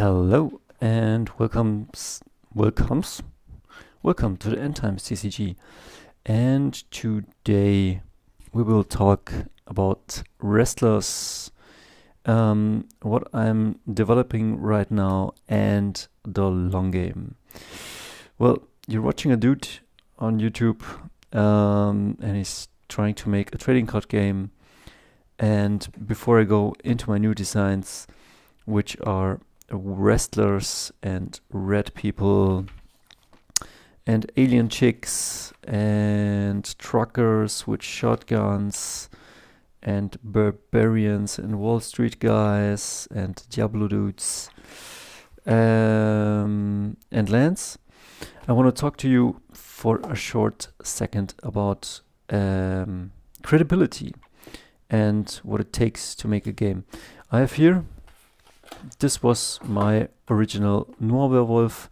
Hello and welcome to the Endtimes TCG. And today we will talk about wrestlers, what I'm developing right now, and the long game. Well, you're watching a dude on YouTube, and he's trying to make a trading card game. And before I go into my new designs, which are wrestlers and red people and alien chicks and truckers with shotguns and barbarians and Wall Street guys and Diablo dudes and Lance, I want to talk to you for a short second about credibility and what it takes to make a game. I have here, this was my original Noir Werewolf,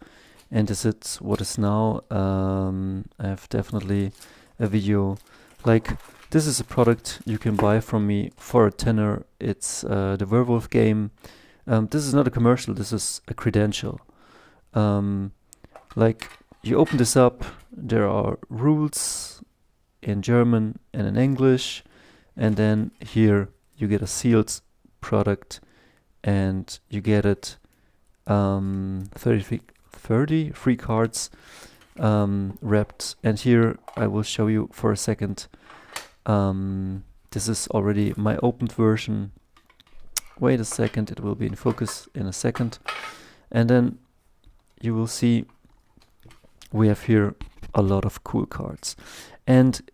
and this is what is now. I have definitely a video. Like, this is a product you can buy from me for a tenner. It's the Werewolf game. This is not a commercial, this is a credential. Like, you open this up, there are rules in German and in English, and then here you get a sealed product. And you get it 30 free cards wrapped. And here I will show you for a second. This is already my opened version. Wait a second, it will be in focus in a second. And then you will see we have here a lot of cool cards. And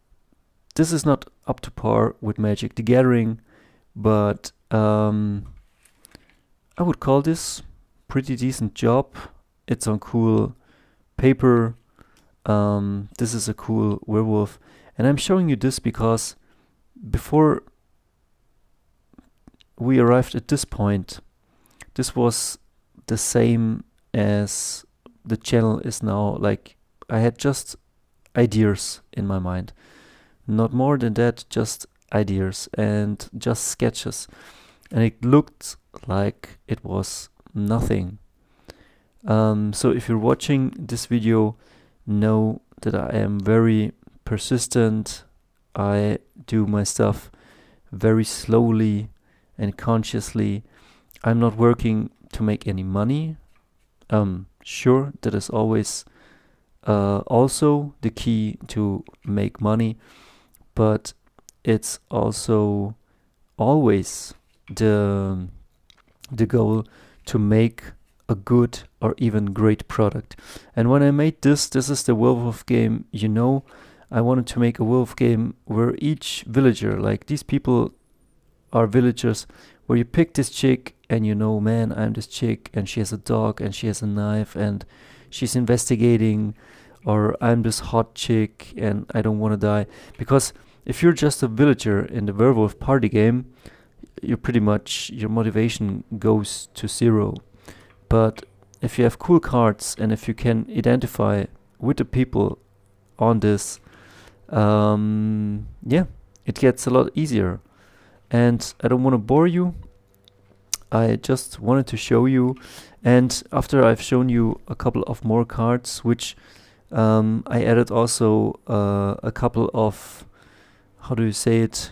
this is not up to par with Magic the Gathering, but I would call this pretty decent job. It's on cool paper. This is a cool werewolf. And I'm showing you this because before we arrived at this point, this was the same as the channel is now. Like, I had just ideas in my mind. Not more than that, just ideas and just sketches. And it looked like it was nothing. So if you're watching this video, know that I am very persistent. I do my stuff very slowly and consciously. I'm not working to make any money. Sure, that is always also the key to make money, but it's also always the goal to make a good or even great product. And when I made this is the werewolf game. I wanted to make a werewolf game where each villager, like these people are villagers, where you pick this chick and man, I'm this chick and she has a dog and she has a knife and she's investigating, or I'm this hot chick and I don't want to die. Because if you're just a villager in the werewolf party game, you pretty much, your motivation goes to zero. But if you have cool cards and if you can identify with the people on this, it gets a lot easier. And I don't want to bore you. I just wanted to show you. And after I've shown you a couple of more cards, which I added also a couple of,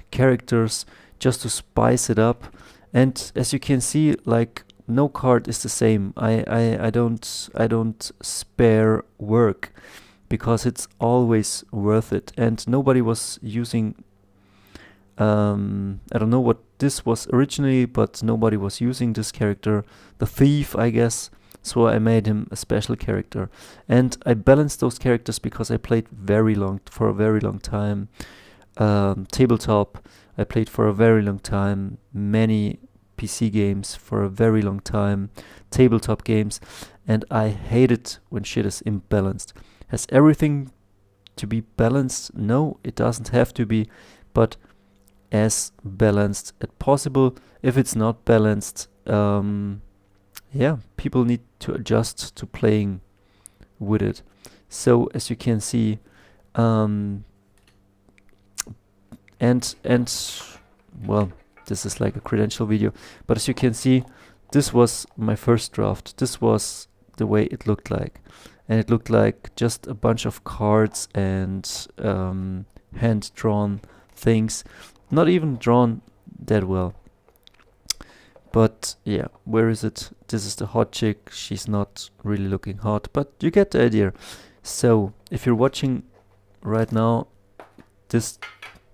characters, just to spice it up. And as you can see, like, no card is the same. I don't spare work because it's always worth it. And nobody was using I don't know what this was originally, but nobody was using this character, the thief, I guess. So I made him a special character. And I balanced those characters because I played for a very long time. Tabletop, I played for a very long time. Many PC games for a very long time. Tabletop games. And I hate it when shit is imbalanced. Has everything to be balanced? No, it doesn't have to be. But as balanced as possible. If it's not balanced, people need to adjust to playing with it. So as you can see, and well, this is like a credential video, but as you can see, this was my first draft. This was the way it looked like. And it looked like just a bunch of cards and hand-drawn things. Not even drawn that well. But yeah, where is it? This is the hot chick. She's not really looking hot, but you get the idea. So if you're watching right now, this,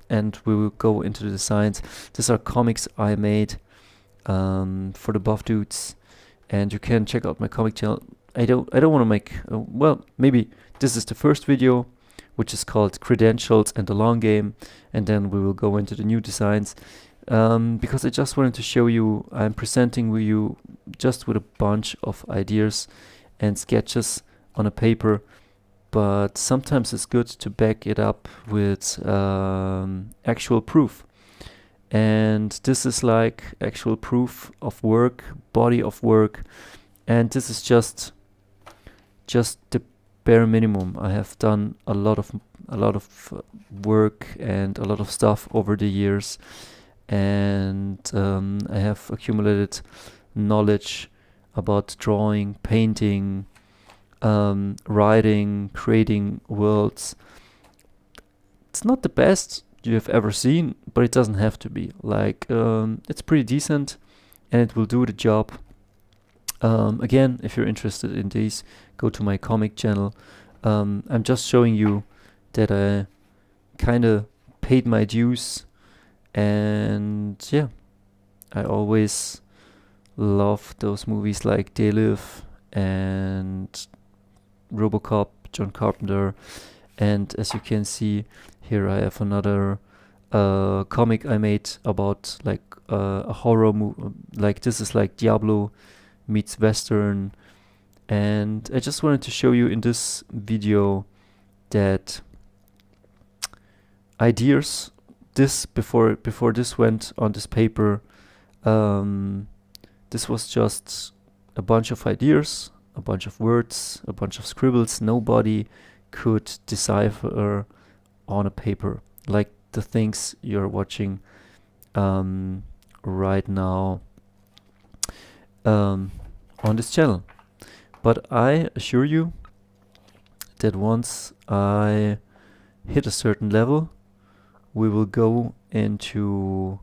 and we will go into the designs. These are comics I made for the buff dudes, and you can check out my comic channel. I don't want to make well, maybe this is the first video, which is called Credentials and the Long Game, and then we will go into the new designs. Because I just wanted to show you, I'm presenting with you just with a bunch of ideas and sketches on a paper, but sometimes it's good to back it up with actual proof. And this is like actual proof of work, body of work, and this is just the bare minimum. I have done a lot of work and a lot of stuff over the years, and I have accumulated knowledge about drawing, painting, writing, creating worlds. It's not the best you have ever seen, but it doesn't have to be. Like, it's pretty decent, and it will do the job. Again, if you're interested in these, go to my comic channel. I'm just showing you that I kind of paid my dues, and yeah, I always love those movies like They Live and RoboCop, John Carpenter, and as you can see here, I have another comic I made about like a horror movie. Like, this is like Diablo meets Western, and I just wanted to show you in this video that ideas, this before this went on this paper, this was just a bunch of ideas, a bunch of words, a bunch of scribbles nobody could decipher on a paper, like the things you're watching right now on this channel. But I assure you that once I hit a certain level, we will go into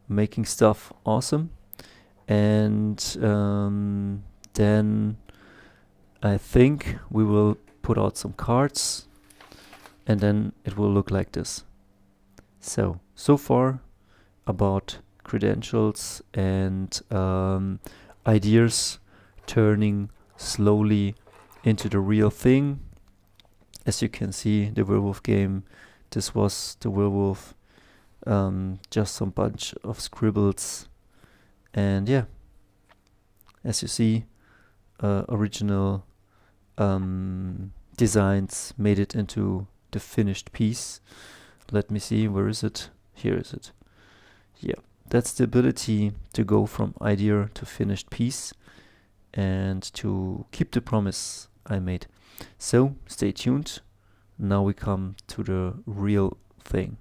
making stuff awesome, and then I think we will put out some cards, and then it will look like this. So far about credentials and ideas turning slowly into the real thing. As you can see, the werewolf game, this was the werewolf, just some bunch of scribbles, and yeah, as you see, original designs made it into the finished piece. Let me see, where is it? Here is it. Yeah, that's the ability to go from idea to finished piece and to keep the promise I made. So stay tuned. Now we come to the real thing.